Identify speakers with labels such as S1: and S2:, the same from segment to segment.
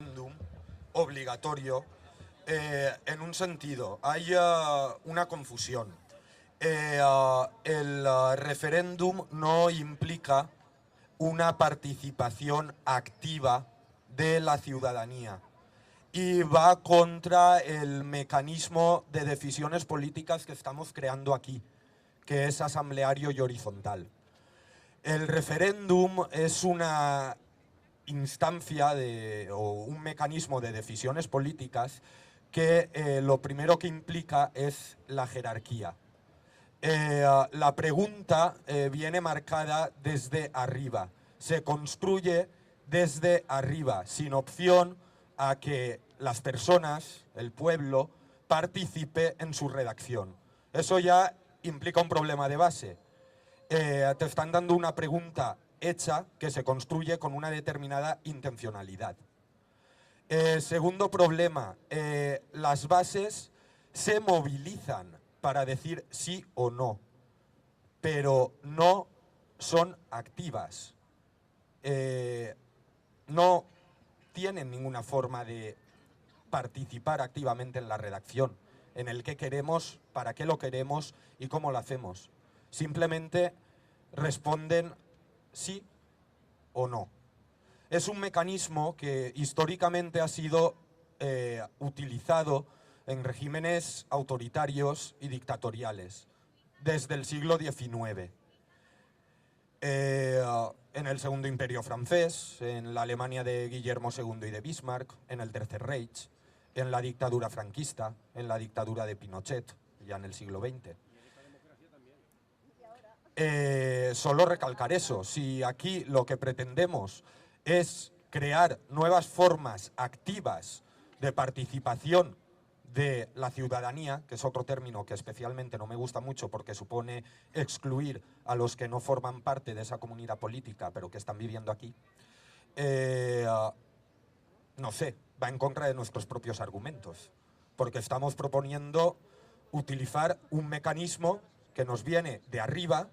S1: referéndum obligatorio en un sentido. Hay una confusión. El referéndum no implica una participación activa de la ciudadanía y va contra el mecanismo de decisiones políticas que estamos creando aquí, que es asambleario y horizontal. El referéndum es una instancia o un mecanismo de decisiones políticas que lo primero que implica es la jerarquía. La pregunta viene marcada desde arriba, se construye desde arriba, sin opción a que las personas, el pueblo, participe en su redacción. Eso ya implica un problema de base. Te están dando una pregunta hecha que se construye con una determinada intencionalidad. Segundo problema, las bases se movilizan para decir sí o no, pero no son activas. No tienen ninguna forma de participar activamente en la redacción, en el qué queremos, para qué lo queremos y cómo lo hacemos. Simplemente responden sí o no. Es un mecanismo que históricamente ha sido utilizado en regímenes autoritarios y dictatoriales desde el siglo XIX. En el Segundo Imperio francés, en la Alemania de Guillermo II y de Bismarck, en el Tercer Reich, en la dictadura franquista, en la dictadura de Pinochet, ya en el siglo XX. Solo recalcar eso, si aquí lo que pretendemos es crear nuevas formas activas de participación de la ciudadanía, que es otro término que especialmente no me gusta mucho porque supone excluir a los que no forman parte de esa comunidad política pero que están viviendo aquí, no sé, va en contra de nuestros propios argumentos, porque estamos proponiendo utilizar un mecanismo que nos viene de arriba,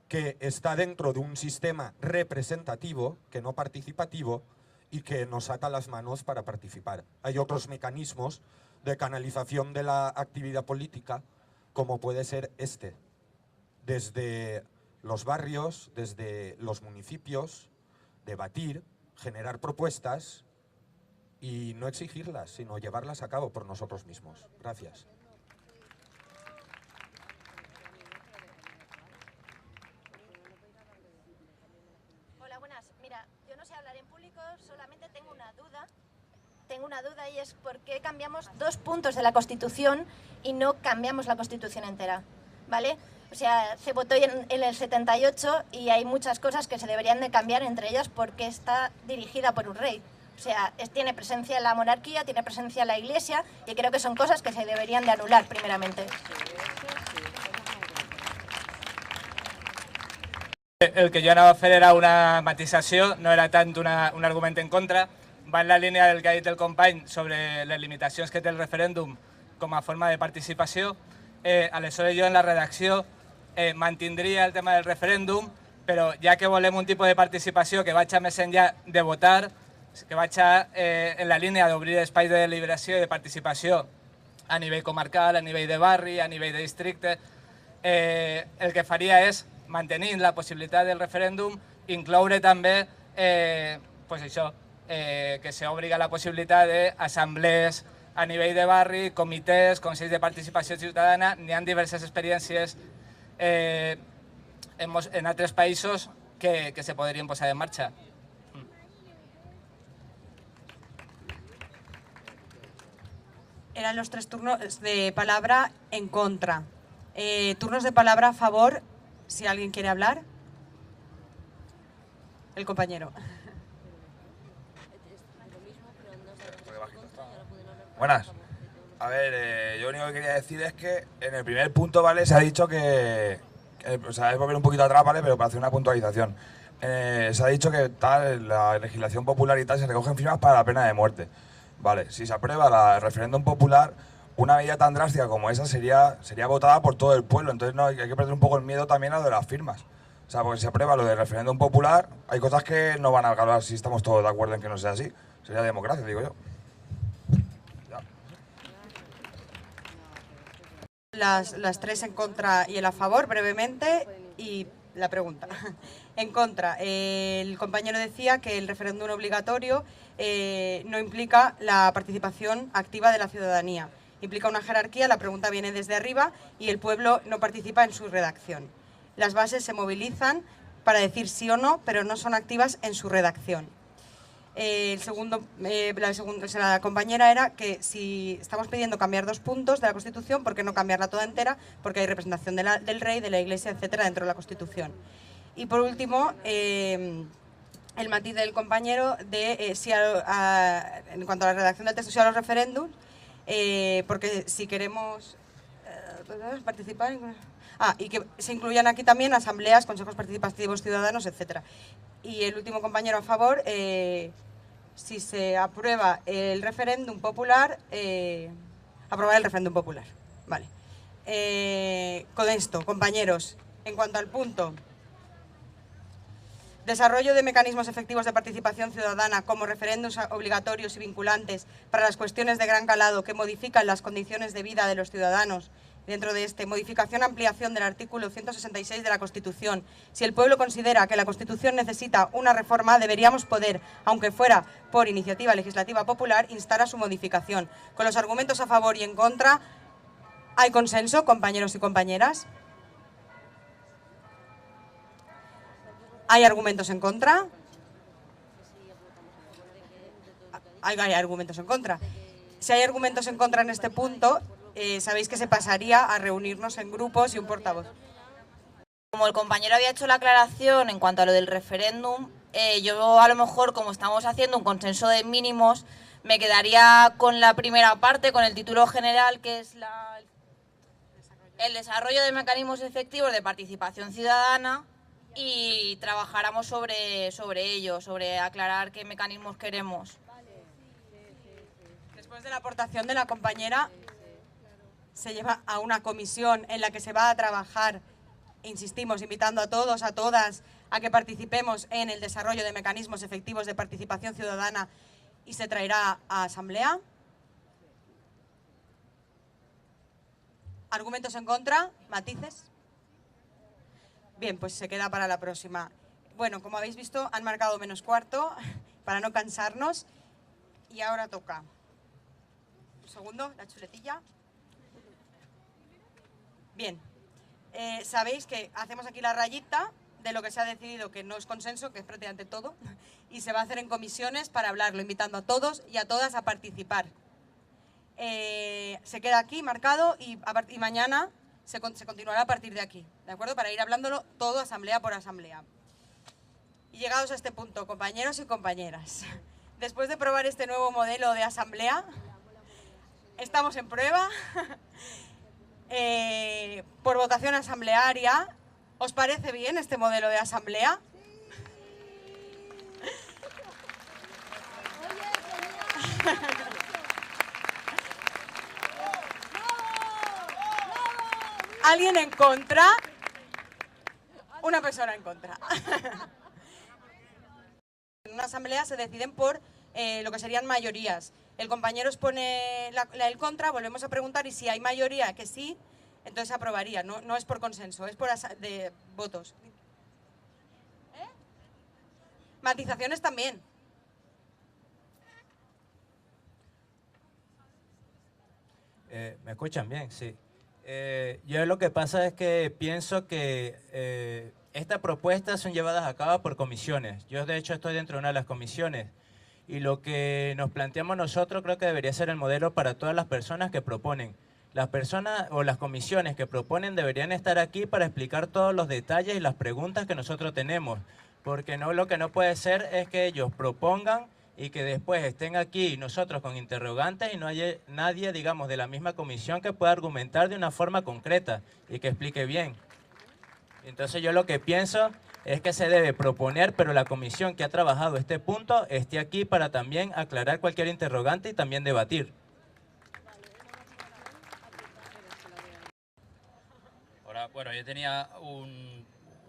S1: que está dentro de un sistema representativo, que no participativo, y que nos ata las manos para participar. Hay otros mecanismos de canalización de la actividad política, como puede ser este, desde los barrios, desde los municipios, debatir, generar propuestas y no exigirlas, sino llevarlas a cabo por nosotros mismos. Gracias.
S2: Hola, buenas. Mira, yo no sé hablar en público, solamente tengo una duda. Y es por qué cambiamos 2 puntos de la Constitución y no cambiamos la Constitución entera, ¿vale? O sea, se votó en el 78 y hay muchas cosas que se deberían de cambiar, entre ellas porque está dirigida por un rey. O sea, tiene presencia la monarquía, tiene presencia la Iglesia y creo que son cosas que se deberían de anular primeramente.
S3: El que jo anava a fer era una matisació, no era tant un argument en contra, va en la línia del que ha dit el company sobre les limitacions que té el referèndum com a forma de participació. Aleshores jo en la redacció mantindria el tema del referèndum, però ja que volem un tipus de participació que vagi més enllà de votar, que vagi en la línia d'obrir espais de deliberació i de participació a nivell comarcal, a nivell de barri, a nivell de districte, el que faria és, mantenint la possibilitat del referèndum, incloure també pues això, que s'obriga la possibilitat d'assemblees a nivell de barri, comitès, consells de participació ciutadana. N'hi ha diverses experiències en altres països que se podrien posar en marxa.
S4: Eran los 3 turnos de palabra en contra. Turnos de palabra a favor, si alguien quiere hablar. El compañero.
S5: Buenas. A ver, yo lo único que quería decir es que en el primer punto, ¿vale? Se ha dicho que o sea, es volver un poquito atrás, ¿vale? Pero para hacer una puntualización. Se ha dicho que tal, la legislación popular y tal se recogen firmas para la pena de muerte. Vale, si se aprueba el referéndum popular, una medida tan drástica como esa sería votada por todo el pueblo. Entonces no, hay que perder un poco el miedo también a lo de las firmas. O sea, porque si se aprueba lo del referéndum popular, hay cosas que no van a acabar si estamos todos de acuerdo en que no sea así. Sería democracia, digo yo. Ya.
S4: Las tres en contra y el a favor, brevemente, y la pregunta. En contra, el compañero decía que el referéndum obligatorio no implica la participación activa de la ciudadanía. Implica una jerarquía, la pregunta viene desde arriba y el pueblo no participa en su redacción. Las bases se movilizan para decir sí o no, pero no son activas en su redacción. La compañera era que si estamos pidiendo cambiar 2 puntos de la Constitución, ¿por qué no cambiarla toda entera? Porque hay representación del rey, de la Iglesia, etcétera, dentro de la Constitución. Y por último, el matiz del compañero de en cuanto a la redacción del texto sí a los referéndums, porque si queremos participar y que se incluyan aquí también asambleas, consejos participativos ciudadanos, etcétera. Y el último compañero a favor, si se aprueba el referéndum popular, aprobar el referéndum popular. Vale. Con esto, compañeros, en cuanto al punto, desarrollo de mecanismos efectivos de participación ciudadana como referéndums obligatorios y vinculantes para las cuestiones de gran calado que modifican las condiciones de vida de los ciudadanos. Dentro de este, modificación ampliación del artículo 166 de la Constitución. Si el pueblo considera que la Constitución necesita una reforma, deberíamos poder, aunque fuera por iniciativa legislativa popular, instar a su modificación. Con los argumentos a favor y en contra, ¿hay consenso, compañeros y compañeras? ¿Hay argumentos en contra? Hay argumentos en contra. Si hay argumentos en contra en este punto, sabéis que se pasaría a reunirnos en grupos y un portavoz.
S6: Como el compañero había hecho la aclaración en cuanto a lo del referéndum, yo a lo mejor, como estamos haciendo un consenso de mínimos, me quedaría con la primera parte, con el título general, que es el desarrollo de mecanismos efectivos de participación ciudadana, y trabajáramos sobre ello, sobre aclarar qué mecanismos queremos.
S4: Después de la aportación de la compañera, se lleva a una comisión en la que se va a trabajar, insistimos, invitando a todos, a todas, a que participemos en el desarrollo de mecanismos efectivos de participación ciudadana y se traerá a asamblea. ¿Argumentos en contra? ¿Matices? Bien, pues se queda para la próxima. Bueno, como habéis visto, han marcado -4 para no cansarnos y ahora toca. Un segundo, la chuletilla. Bien, sabéis que hacemos aquí la rayita de lo que se ha decidido que no es consenso, que es prácticamente todo, y se va a hacer en comisiones para hablarlo, invitando a todos y a todas a participar. Se queda aquí marcado y mañana se continuará a partir de aquí, ¿de acuerdo? Para ir hablándolo todo asamblea por asamblea. Y llegados a este punto, compañeros y compañeras, después de probar este nuevo modelo de asamblea, estamos en prueba. Por votación asamblearia, ¿os parece bien este modelo de asamblea? ¿Alguien en contra? Una persona en contra. En una asamblea se deciden por lo que serían mayorías. El compañero expone el contra, volvemos a preguntar y si hay mayoría que sí, entonces aprobaría. No es por consenso, es por de votos. Matizaciones también.
S7: ¿Me escuchan bien? Sí. Yo lo que pasa es que pienso que estas propuestas son llevadas a cabo por comisiones. Yo de hecho estoy dentro de una de las comisiones y lo que nos planteamos nosotros creo que debería ser el modelo para todas las personas que proponen. Las personas o las comisiones que proponen deberían estar aquí para explicar todos los detalles y las preguntas que nosotros tenemos, porque lo que no puede ser es que ellos propongan y que después estén aquí nosotros con interrogantes y no haya nadie, digamos, de la misma comisión que pueda argumentar de una forma concreta y que explique bien. Entonces yo lo que pienso es que se debe proponer, pero la comisión que ha trabajado este punto esté aquí para también aclarar cualquier interrogante y también debatir.
S8: Ahora, bueno, yo tenía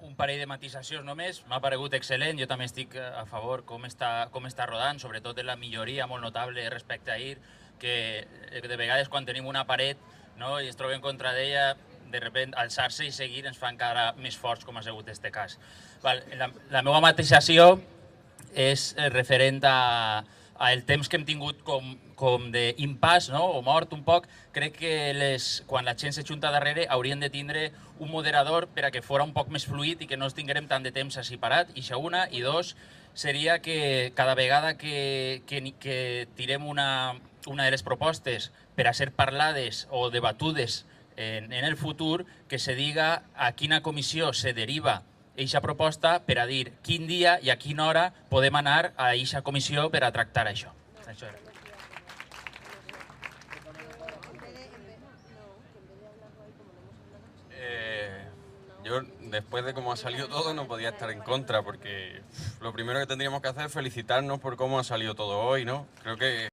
S8: un parell de matisacions només. M'ha paregut excel·lent, jo també estic a favor com està rodant, sobretot de la milloria molt notable respecte a ahir, que de vegades quan tenim una paret, no, i es trobem contra d'ella, de repente alçar-se i seguir ens fa encara més forts, com ha sigut este cas. La meva matisació és referent al temps que hem tingut com d'impàs, no? O mort un poc. Crec que quan la gent s'ajunta darrere haurien de tindre un moderador per a que fora un poc més fluid i que no tinguérem tant de temps així parat, i això una. I dos, seria que cada vegada que tirem una de les propostes per a ser parlades o debatudes en el futur, que se diga a quina comissió se deriva eixa proposta per a dir quin dia i a quina hora podem anar a eixa comissió per a tractar això. Això era.
S9: Yo, después de cómo ha salido todo, no podía estar en contra, porque lo primero que tendríamos que hacer es felicitarnos por cómo ha salido todo hoy, ¿no? Creo que